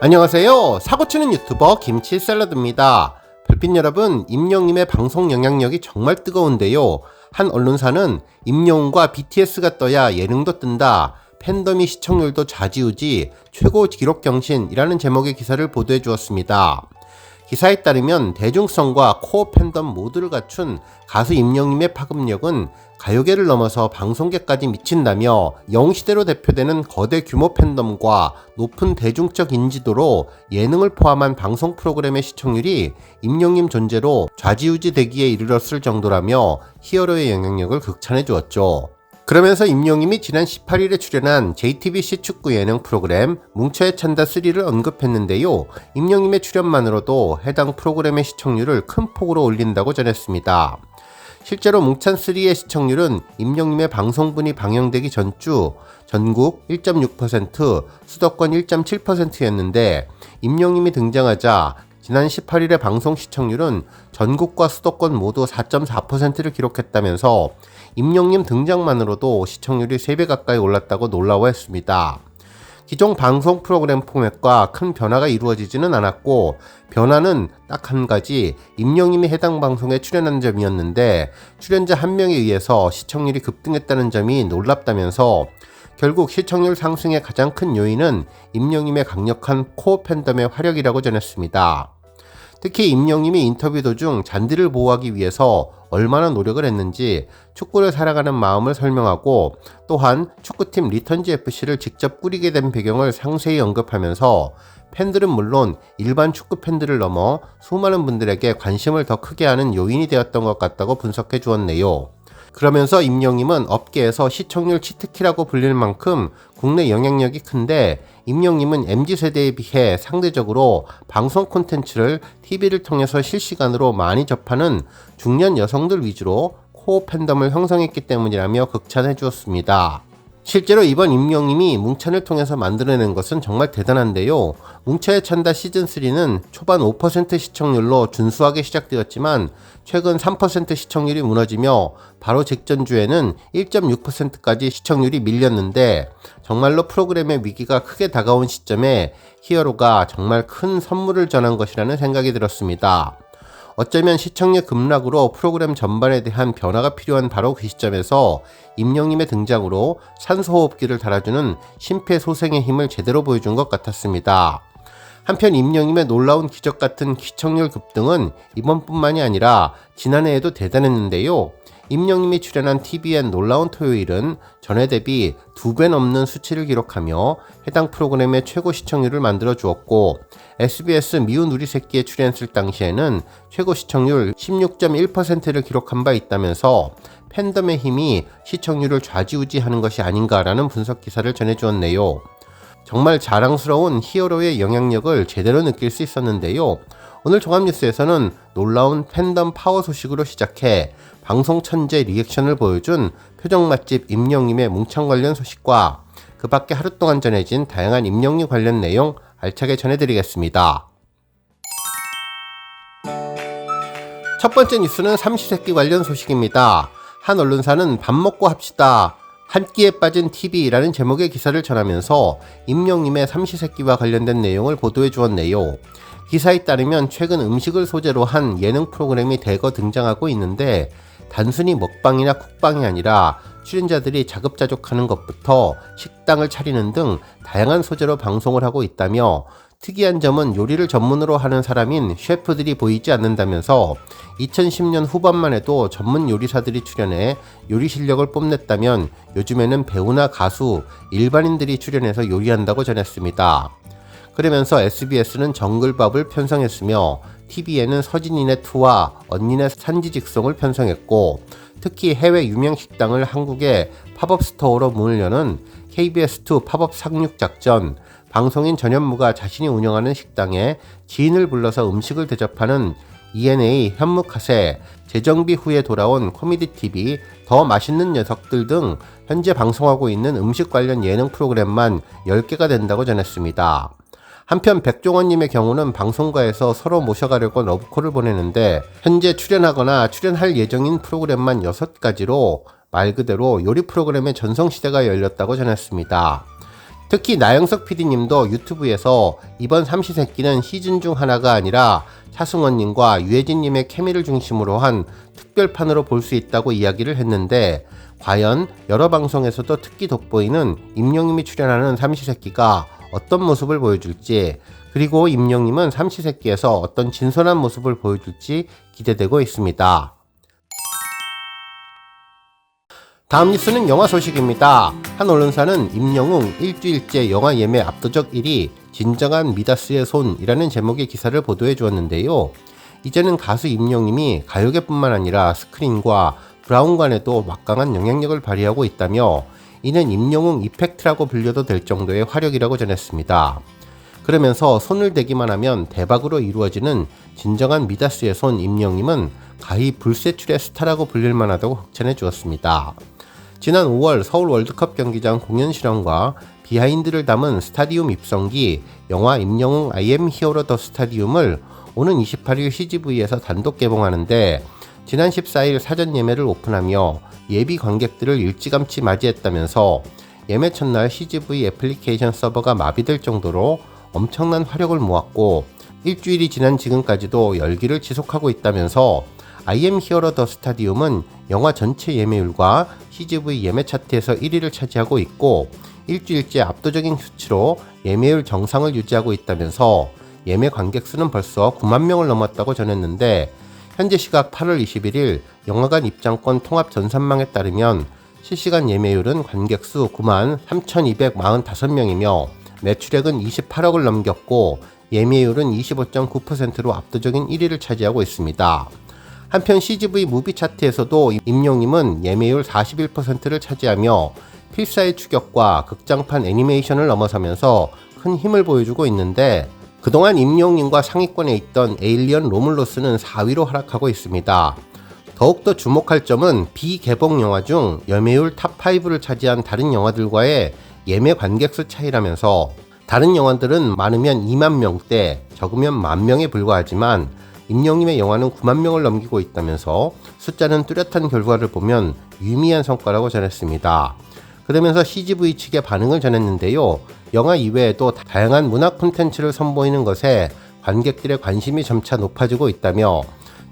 안녕하세요. 사고치는 유튜버 김치샐러드입니다. 별빛 여러분, 임영님의 방송 영향력이 정말 뜨거운데요. 한 언론사는 임영웅과 BTS가 떠야 예능도 뜬다, 팬덤이 시청률도 좌지우지, 최고 기록 경신이라는 제목의 기사를 보도해 주었습니다. 기사에 따르면 대중성과 코어 팬덤 모두를 갖춘 가수 임영님의 파급력은 가요계를 넘어서 방송계까지 미친다며 영웅시대로 대표되는 거대 규모 팬덤과 높은 대중적 인지도로 예능을 포함한 방송 프로그램의 시청률이 임영님 존재로 좌지우지 되기에 이르렀을 정도라며 히어로의 영향력을 극찬해 주었죠. 그러면서 임영님이 지난 18일에 출연한 JTBC 축구 예능 프로그램 뭉쳐야 찬다3를 언급했는데요. 임영님의 출연만으로도 해당 프로그램의 시청률을 큰 폭으로 올린다고 전했습니다. 실제로 뭉찬3의 시청률은 임영님의 방송분이 방영되기 전주 전국 1.6%, 수도권 1.7%였는데 임영님이 등장하자 지난 18일의 방송 시청률은 전국과 수도권 모두 4.4%를 기록했다면서 임영님 등장만으로도 시청률이 3배 가까이 올랐다고 놀라워했습니다. 기존 방송 프로그램 포맷과 큰 변화가 이루어지지는 않았고 변화는 딱 한 가지, 임영님이 해당 방송에 출연한 점이었는데 출연자 한 명에 의해서 시청률이 급등했다는 점이 놀랍다면서 결국 시청률 상승의 가장 큰 요인은 임영님의 강력한 코어 팬덤의 화력이라고 전했습니다. 특히 임영님이 인터뷰 도중 잔디를 보호하기 위해서 얼마나 노력을 했는지 축구를 사랑하는 마음을 설명하고 또한 축구팀 리턴즈FC를 직접 꾸리게 된 배경을 상세히 언급하면서 팬들은 물론 일반 축구 팬들을 넘어 수많은 분들에게 관심을 더 크게 하는 요인이 되었던 것 같다고 분석해 주었네요. 그러면서 임영님은 업계에서 시청률 치트키라고 불릴 만큼 국내 영향력이 큰데 임영님은 MZ세대에 비해 상대적으로 방송 콘텐츠를 TV를 통해서 실시간으로 많이 접하는 중년 여성들 위주로 코어 팬덤을 형성했기 때문이라며 극찬해 주었습니다. 실제로 이번 임영님이 뭉찬을 통해서 만들어낸 것은 정말 대단한데요. 뭉쳐야 찬다 시즌3는 초반 5% 시청률로 준수하게 시작되었지만 최근 3% 시청률이 무너지며 바로 직전주에는 1.6%까지 시청률이 밀렸는데 정말로 프로그램의 위기가 크게 다가온 시점에 히어로가 정말 큰 선물을 전한 것이라는 생각이 들었습니다. 어쩌면 시청률 급락으로 프로그램 전반에 대한 변화가 필요한 바로 그 시점에서 임영님의 등장으로 산소호흡기를 달아주는 심폐소생의 힘을 제대로 보여준 것 같았습니다. 한편 임영님의 놀라운 기적 같은 시청률 급등은 이번뿐만이 아니라 지난해에도 대단했는데요. 임영님이 출연한 TVN 놀라운 토요일은 전해 대비 2배 넘는 수치를 기록하며 해당 프로그램의 최고 시청률을 만들어 주었고 SBS 미운 우리 새끼에 출연했을 당시에는 최고 시청률 16.1%를 기록한 바 있다면서 팬덤의 힘이 시청률을 좌지우지하는 것이 아닌가라는 분석 기사를 전해주었네요. 정말 자랑스러운 히어로의 영향력을 제대로 느낄 수 있었는데요. 오늘 종합뉴스에서는 놀라운 팬덤 파워 소식으로 시작해 방송 천재 리액션을 보여준 표정 맛집 임영님의 뭉찬 관련 소식과 그 밖에 하루 동안 전해진 다양한 임영님 관련 내용 알차게 전해드리겠습니다. 첫 번째 뉴스는 삼시세끼 관련 소식입니다. 한 언론사는 밥 먹고 합시다, 한 끼에 빠진 TV라는 제목의 기사를 전하면서 임영님의 삼시세끼와 관련된 내용을 보도해 주었네요. 기사에 따르면 최근 음식을 소재로 한 예능 프로그램이 대거 등장하고 있는데 단순히 먹방이나 쿡방이 아니라 출연자들이 자급자족하는 것부터 식당을 차리는 등 다양한 소재로 방송을 하고 있다며 특이한 점은 요리를 전문으로 하는 사람인 셰프들이 보이지 않는다면서 2010년 후반만 해도 전문 요리사들이 출연해 요리 실력을 뽐냈다면 요즘에는 배우나 가수, 일반인들이 출연해서 요리한다고 전했습니다. 그러면서 SBS는 정글밥을 편성했으며 TVN은 서진이네 투와 언니네 산지직송을 편성했고 특히 해외 유명 식당을 한국의 팝업 스토어로 문을 여는 KBS2 팝업 상륙작전, 방송인 전현무가 자신이 운영하는 식당에 지인을 불러서 음식을 대접하는 ENA 현무카세, 재정비 후에 돌아온 코미디TV, 더 맛있는 녀석들 등 현재 방송하고 있는 음식 관련 예능 프로그램만 10개가 된다고 전했습니다. 한편 백종원님의 경우는 방송가에서 서로 모셔가려고 러브콜을 보내는데 현재 출연하거나 출연할 예정인 프로그램만 6가지로 말 그대로 요리 프로그램의 전성시대가 열렸다고 전했습니다. 특히 나영석 PD님도 유튜브에서 이번 삼시세끼는 시즌 중 하나가 아니라 차승원님과 유해진님의 케미를 중심으로 한 특별판으로 볼 수 있다고 이야기를 했는데, 과연 여러 방송에서도 특기 돋보이는 임영님이 출연하는 삼시세끼가 어떤 모습을 보여줄지, 그리고 임영님은 삼시세끼에서 어떤 진솔한 모습을 보여줄지 기대되고 있습니다. 다음 뉴스는 영화 소식입니다. 한 언론사는 임영웅 일주일째 영화 예매 압도적 1위, 진정한 미다스의 손이라는 제목의 기사를 보도해 주었는데요. 이제는 가수 임영웅이 가요계뿐만 아니라 스크린과 브라운관에도 막강한 영향력을 발휘하고 있다며, 이는 임영웅 이펙트라고 불려도 될 정도의 화력이라고 전했습니다. 그러면서 손을 대기만 하면 대박으로 이루어지는 진정한 미다스의 손 임영웅은 가히 불세출의 스타라고 불릴 만하다고 극찬해 주었습니다. 지난 5월 서울 월드컵 경기장 공연 실황과 비하인드를 담은 스타디움 입성기 영화 임영웅 I am hero the 스타디움을 오는 28일 CGV에서 단독 개봉하는데, 지난 14일 사전 예매를 오픈하며 예비 관객들을 일찌감치 맞이했다면서 예매 첫날 CGV 애플리케이션 서버가 마비될 정도로 엄청난 화력을 모았고, 일주일이 지난 지금까지도 열기를 지속하고 있다면서 I am hero the 스타디움은 영화 전체 예매율과 CGV 예매 차트에서 1위를 차지하고 있고, 일주일째 압도적인 수치로 예매율 정상을 유지하고 있다면서 예매 관객 수는 벌써 9만 명을 넘었다고 전했는데, 현재 시각 8월 21일 영화관 입장권 통합 전산망에 따르면 실시간 예매율은 관객 수 9만 3,245명이며 매출액은 28억을 넘겼고 예매율은 25.9%로 압도적인 1위를 차지하고 있습니다. 한편 CGV 무비 차트에서도 임영웅은 예매율 41%를 차지하며 필사의 추격과 극장판 애니메이션을 넘어서면서 큰 힘을 보여주고 있는데, 그동안 임영웅과 상위권에 있던 에일리언 로물로스는 4위로 하락하고 있습니다. 더욱더 주목할 점은 비개봉 영화 중 예매율 탑5를 차지한 다른 영화들과의 예매 관객수 차이라면서, 다른 영화들은 많으면 2만 명대, 적으면 10,000명에 불과하지만 임영웅의 영화는 9만 명을 넘기고 있다면서 숫자는 뚜렷한 결과를 보면 유의미한 성과라고 전했습니다. 그러면서 CGV 측의 반응을 전했는데요. 영화 이외에도 다양한 문화 콘텐츠를 선보이는 것에 관객들의 관심이 점차 높아지고 있다며,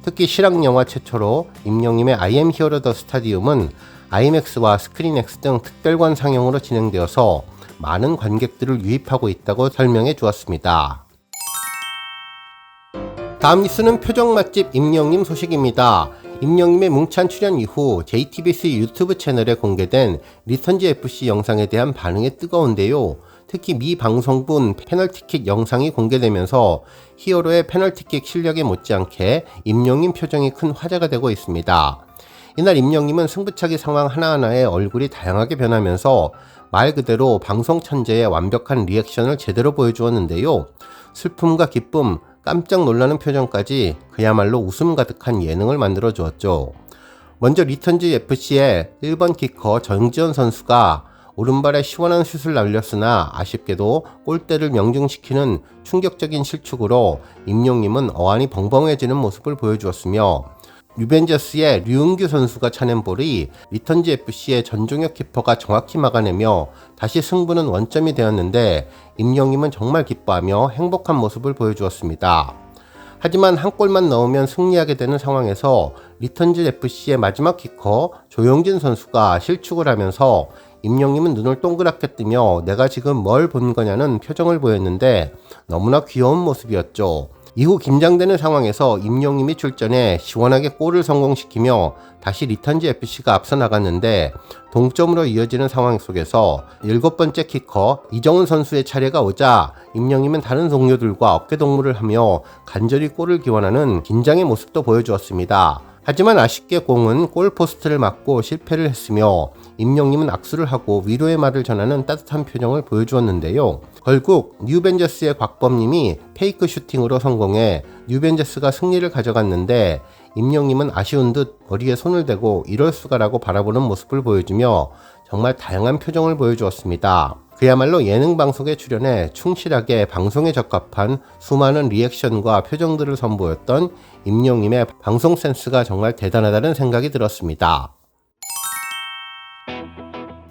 특히 실황영화 최초로 임영웅의 I am hero the 스타디움은 IMAX와 스크린X 등 특별관 상영으로 진행되어서 많은 관객들을 유입하고 있다고 설명해 주었습니다. 다음 뉴스는 표정 맛집 임영웅 소식입니다. 임영웅의 뭉찬 출연 이후 JTBC 유튜브 채널에 공개된 리턴즈 FC 영상에 대한 반응이 뜨거운데요. 특히 미 방송분 패널티킥 영상이 공개되면서 히어로의 패널티킥 실력에 못지않게 임영웅 표정이 큰 화제가 되고 있습니다. 이날 임영웅은 승부차기 상황 하나하나에 얼굴이 다양하게 변하면서 말 그대로 방송 천재의 완벽한 리액션을 제대로 보여주었는데요. 슬픔과 기쁨, 깜짝 놀라는 표정까지 그야말로 웃음 가득한 예능을 만들어 주었죠. 먼저 리턴즈 FC의 1번 키커 정지현 선수가 오른발에 시원한 슛을 날렸으나 아쉽게도 골대를 명중시키는 충격적인 실축으로 임영웅은 어안이 벙벙해지는 모습을 보여주었으며, 뉴벤저스의 류은규 선수가 차낸 볼이 리턴즈 FC의 전종혁 키퍼가 정확히 막아내며 다시 승부는 원점이 되었는데, 임영웅은 정말 기뻐하며 행복한 모습을 보여주었습니다. 하지만 한 골만 넣으면 승리하게 되는 상황에서 리턴즈 FC의 마지막 키커 조용진 선수가 실축을 하면서 임영웅은 눈을 동그랗게 뜨며 내가 지금 뭘 본 거냐는 표정을 보였는데 너무나 귀여운 모습이었죠. 이후 긴장되는 상황에서 임영웅이 출전해 시원하게 골을 성공시키며 다시 리턴즈 FC가 앞서 나갔는데, 동점으로 이어지는 상황 속에서 7번째 키커 이정훈 선수의 차례가 오자 임영웅은 다른 동료들과 어깨동무를 하며 간절히 골을 기원하는 긴장의 모습도 보여주었습니다. 하지만 아쉽게 공은 골포스트를 맞고 실패를 했으며 임영웅은 악수를 하고 위로의 말을 전하는 따뜻한 표정을 보여주었는데요. 결국 뉴벤저스의 곽범님이 페이크 슈팅으로 성공해 뉴벤저스가 승리를 가져갔는데, 임영웅은 아쉬운 듯 머리에 손을 대고 이럴 수가라고 바라보는 모습을 보여주며 정말 다양한 표정을 보여주었습니다. 그야말로 예능 방송에 출연해 충실하게 방송에 적합한 수많은 리액션과 표정들을 선보였던 임영웅의 방송 센스가 정말 대단하다는 생각이 들었습니다.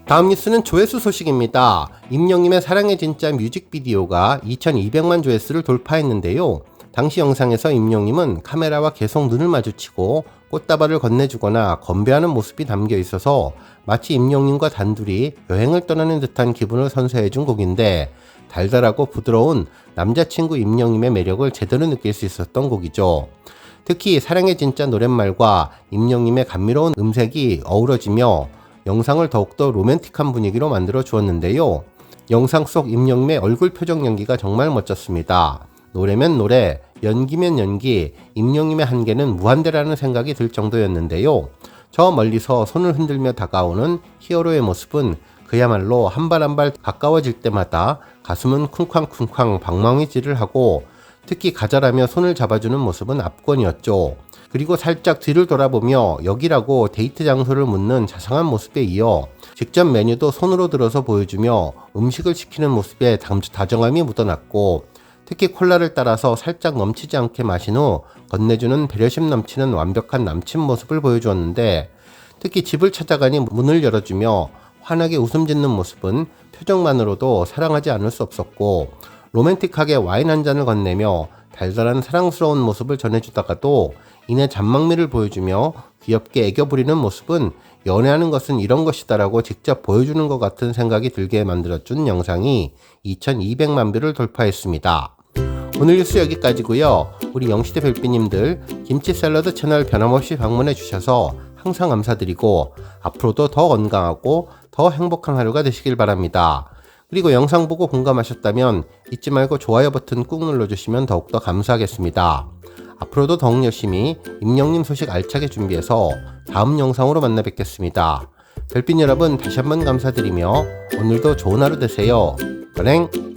다음 뉴스는 조회수 소식입니다. 임영님의 사랑의 진짜 뮤직비디오가 2200만 조회수를 돌파했는데요. 당시 영상에서 임영님은 카메라와 계속 눈을 마주치고 꽃다발을 건네주거나 건배하는 모습이 담겨 있어서 마치 임영님과 단둘이 여행을 떠나는 듯한 기분을 선사해준 곡인데, 달달하고 부드러운 남자친구 임영님의 매력을 제대로 느낄 수 있었던 곡이죠. 특히 사랑의 진짜 노랫말과 임영님의 감미로운 음색이 어우러지며 영상을 더욱더 로맨틱한 분위기로 만들어 주었는데요. 영상 속 임영님의 얼굴 표정 연기가 정말 멋졌습니다. 노래면 노래, 연기면 연기, 임영님의 한계는 무한대라는 생각이 들 정도였는데요. 저 멀리서 손을 흔들며 다가오는 히어로의 모습은 그야말로 한 발 한 발 가까워질 때마다 가슴은 쿵쾅쿵쾅 방망이질을 하고, 특히 가잘하며 손을 잡아주는 모습은 압권이었죠. 그리고 살짝 뒤를 돌아보며 여기라고 데이트 장소를 묻는 자상한 모습에 이어 직접 메뉴도 손으로 들어서 보여주며 음식을 시키는 모습에 다정함이 묻어났고, 특히 콜라를 따라서 살짝 넘치지 않게 마신 후 건네주는 배려심 넘치는 완벽한 남친 모습을 보여주었는데, 특히 집을 찾아가니 문을 열어주며 환하게 웃음 짓는 모습은 표정만으로도 사랑하지 않을 수 없었고, 로맨틱하게 와인 한 잔을 건네며 달달한 사랑스러운 모습을 전해주다가도 이내 잔망미를 보여주며 귀엽게 애교 부리는 모습은 연애하는 것은 이런 것이다라고 직접 보여주는 것 같은 생각이 들게 만들어준 영상이 2200만 뷰를 돌파했습니다. 오늘 뉴스 여기까지고요. 우리 영시대 별빛님들 김치 샐러드 채널 변함없이 방문해 주셔서 항상 감사드리고, 앞으로도 더 건강하고 더 행복한 하루가 되시길 바랍니다. 그리고 영상 보고 공감하셨다면 잊지 말고 좋아요 버튼 꾹 눌러주시면 더욱더 감사하겠습니다. 앞으로도 더욱 열심히 임영님 소식 알차게 준비해서 다음 영상으로 만나 뵙겠습니다. 별빛 여러분 다시 한번 감사드리며 오늘도 좋은 하루 되세요. 건행!